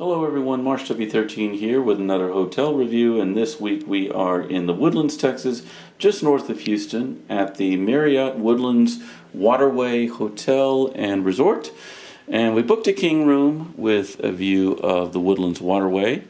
Hello everyone, Marsh W13 here with another hotel review, and this week we are in the Woodlands, Texas, just north of Houston at the Marriott Woodlands Waterway Hotel and Resort. And we booked a king room with a view of the Woodlands Waterway.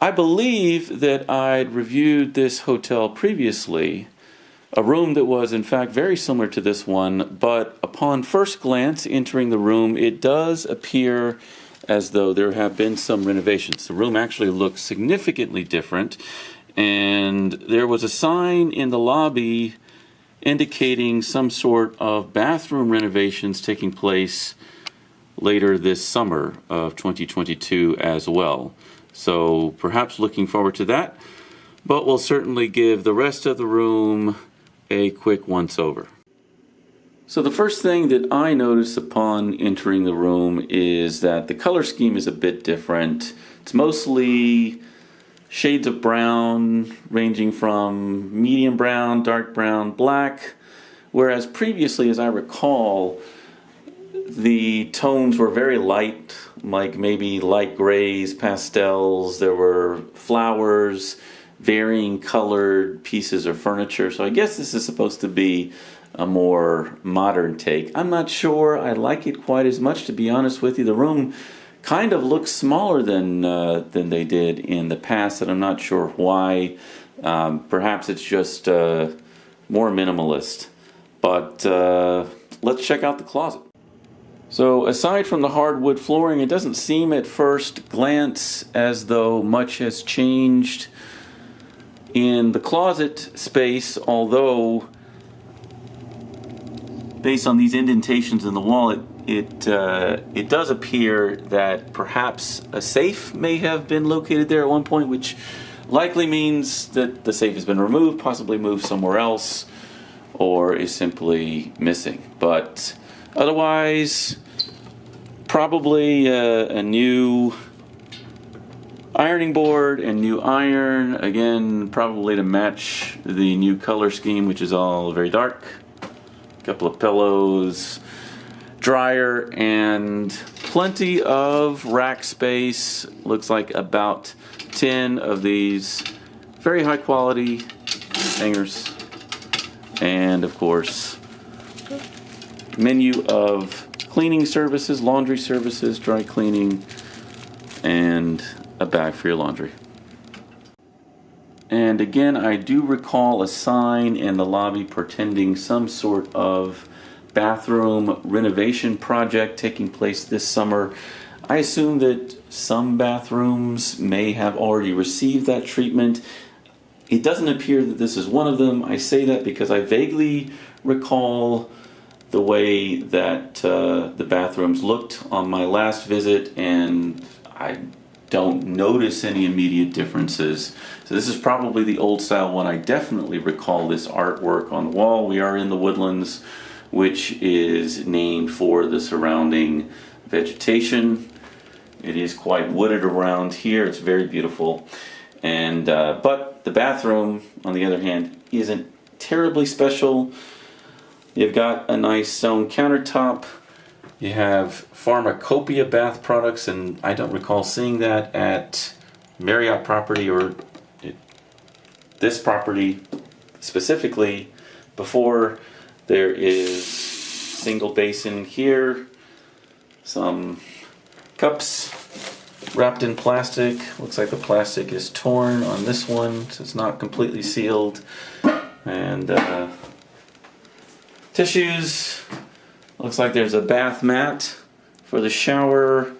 I believe that I'd reviewed this hotel previously, a room that was in fact very similar to this one, but upon first glance entering the room, it does appear as though there have been some renovations. The room actually looks significantly different, and there was a sign in the lobby indicating some sort of bathroom renovations taking place later this summer of 2022 as well. So perhaps looking forward to that, but we'll certainly give the rest of the room a quick once-over. So the first thing that I noticed upon entering the room is that the color scheme is a bit different. It's mostly shades of brown, ranging from medium brown, dark brown, black, whereas previously, as I recall, the tones were very light, like maybe light grays, pastels. There were flowers, varying colored pieces of furniture. So I guess this is supposed to be a more modern take. I'm not sure I like it quite as much, to be honest with you. The room kind of looks smaller than they did in the past, and I'm not sure why. Perhaps it's just more minimalist. But let's check out the closet. So aside from the hardwood flooring, it doesn't seem at first glance as though much has changed in the closet space, although based on these indentations in the wall, it does appear that perhaps a safe may have been located there at one point, which likely means that the safe has been removed, possibly moved somewhere else, or is simply missing. But otherwise, probably a new ironing board and new iron, again probably to match the new color scheme, which is all very dark. Couple of pillows, dryer, and plenty of rack space. Looks like about 10 of these very high quality hangers, and of course menu of cleaning services, laundry services, dry cleaning, and a bag for your laundry. And again, I do recall a sign in the lobby portending some sort of bathroom renovation project taking place this summer. I assume that some bathrooms may have already received that treatment. It doesn't appear that this is one of them. I say that because I vaguely recall the way that the bathrooms looked on my last visit, and I don't notice any immediate differences. So this is probably the old style one. I definitely recall this artwork on the wall. We are in the Woodlands, which is named for the surrounding vegetation. It is quite wooded around here. It's very beautiful. And but the bathroom, on the other hand, isn't terribly special. You've got a nice stone countertop. You have pharmacopoeia bath products, and I don't recall seeing that at Marriott property or this property specifically before. There is single basin here, some cups wrapped in plastic. Looks like the plastic is torn on this one, so it's not completely sealed. And tissues. Looks like there's a bath mat for the shower,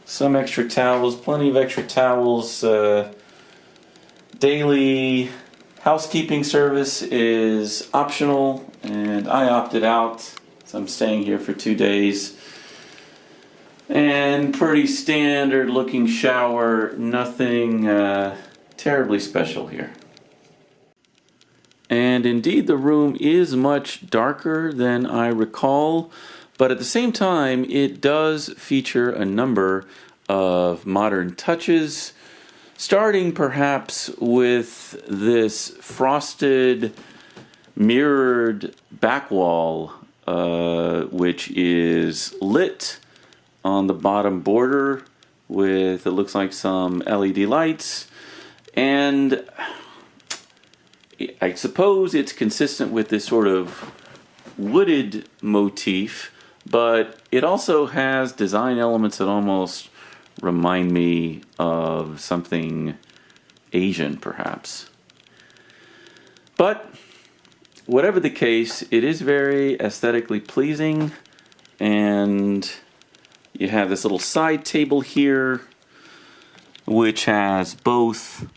some extra towels, plenty of extra towels. Daily housekeeping service is optional, and I opted out, so I'm staying here for 2 days. And pretty standard looking shower, nothing terribly special here. And indeed, the room is much darker than I recall, but at the same time, it does feature a number of modern touches, starting perhaps with this frosted, mirrored back wall, which is lit on the bottom border with, it looks like, some LED lights, and I suppose it's consistent with this sort of wooded motif, but it also has design elements that almost remind me of something Asian, perhaps. But whatever the case, it is very aesthetically pleasing, and you have this little side table here which has both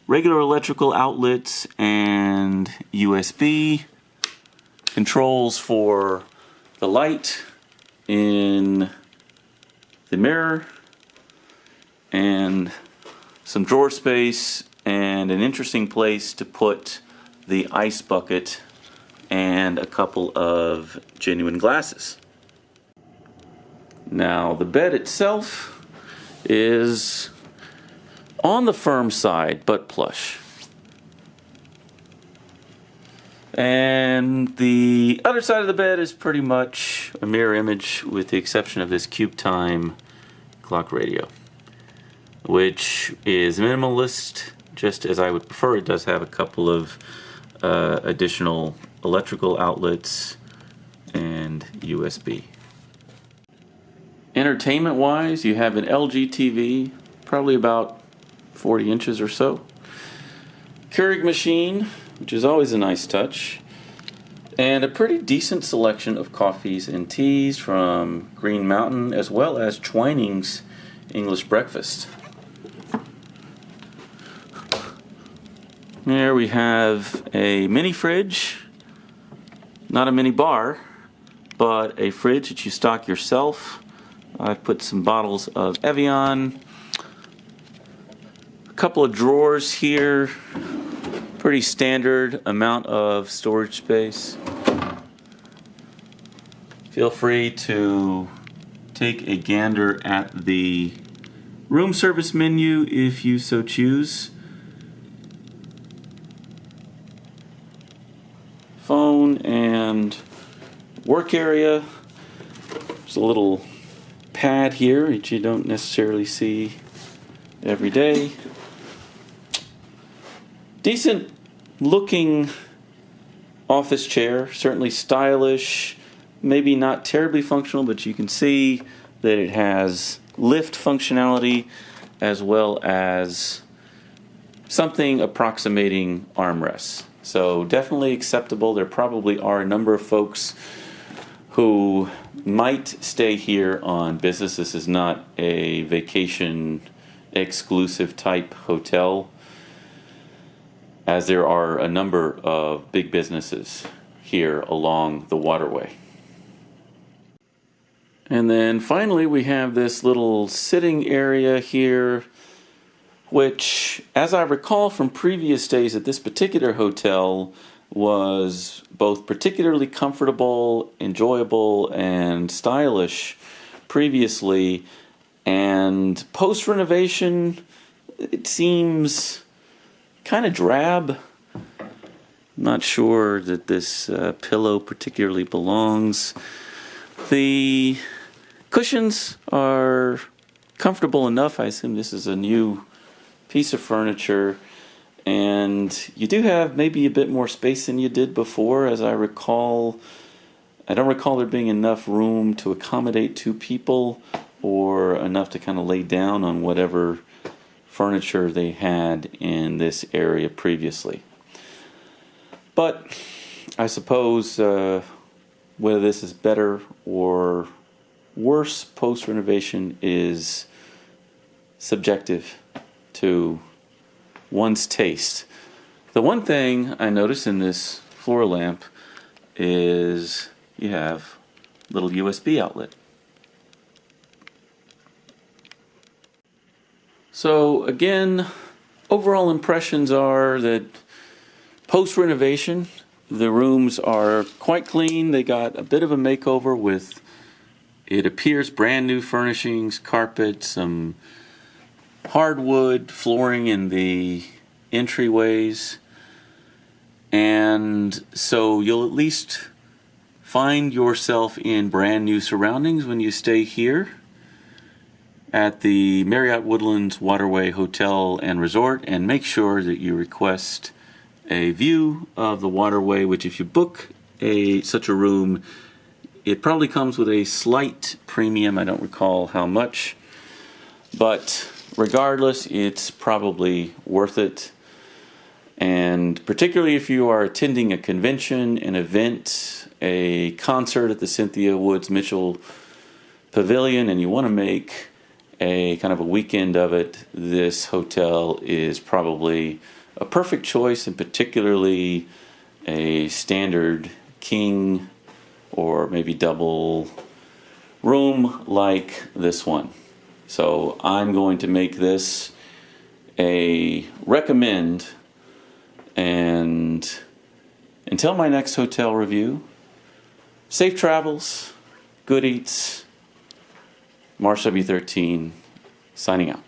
regular electrical outlets and USB controls for the light in the mirror, and some drawer space, and an interesting place to put the ice bucket and a couple of genuine glasses. Now, the bed itself is on the firm side, but plush. And the other side of the bed is pretty much a mirror image, with the exception of this Cube Time clock radio, which is minimalist, just as I would prefer. It does have a couple of additional electrical outlets and USB. Entertainment-wise, you have an LG TV, probably about 40 inches or so. Keurig machine, which is always a nice touch, and a pretty decent selection of coffees and teas from Green Mountain, as well as Twining's English Breakfast. There we have a mini fridge, not a mini bar, but a fridge that you stock yourself. I've put some bottles of Evian, a couple of drawers here, pretty standard amount of storage space. Feel free to take a gander at the room service menu if you so choose. Phone and work area. There's a little pad here that you don't necessarily see every day. Decent looking office chair, certainly stylish, maybe not terribly functional, but you can see that it has lift functionality as well as something approximating armrests. So definitely acceptable. There probably are a number of folks who might stay here on business. This is not a vacation exclusive type hotel, as there are a number of big businesses here along the Waterway. And then finally we have this little sitting area here, which, as I recall from previous stays at this particular hotel, was both particularly comfortable, enjoyable, and stylish previously, and post-renovation it seems kind of drab. Not sure that this pillow particularly belongs. The cushions are comfortable enough. I assume this is a new piece of furniture, and you do have maybe a bit more space than you did before, as I recall. I don't recall there being enough room to accommodate two people, or enough to kind of lay down on whatever furniture they had in this area previously. But I suppose whether this is better or worse post-renovation is subjective to one's taste. The one thing I noticed in this floor lamp is you have a little USB outlet. So again, overall impressions are that post-renovation, the rooms are quite clean. They got a bit of a makeover with, it appears, brand new furnishings, carpet, some hardwood flooring in the entryways, and so you'll at least find yourself in brand new surroundings when you stay here. at the Marriott Woodlands Waterway Hotel and Resort, and make sure that you request a view of the waterway, which if you book such a room, it probably comes with a slight premium. I don't recall how much, but regardless, it's probably worth it. And particularly if you are attending a convention, an event, a concert at the Cynthia Woods Mitchell Pavilion, and you want to make a kind of a weekend of it, this hotel is probably a perfect choice, and particularly a standard king or maybe double room like this one. So I'm going to make this a recommend. And until my next hotel review, safe travels, good eats. Marsh W13 signing out.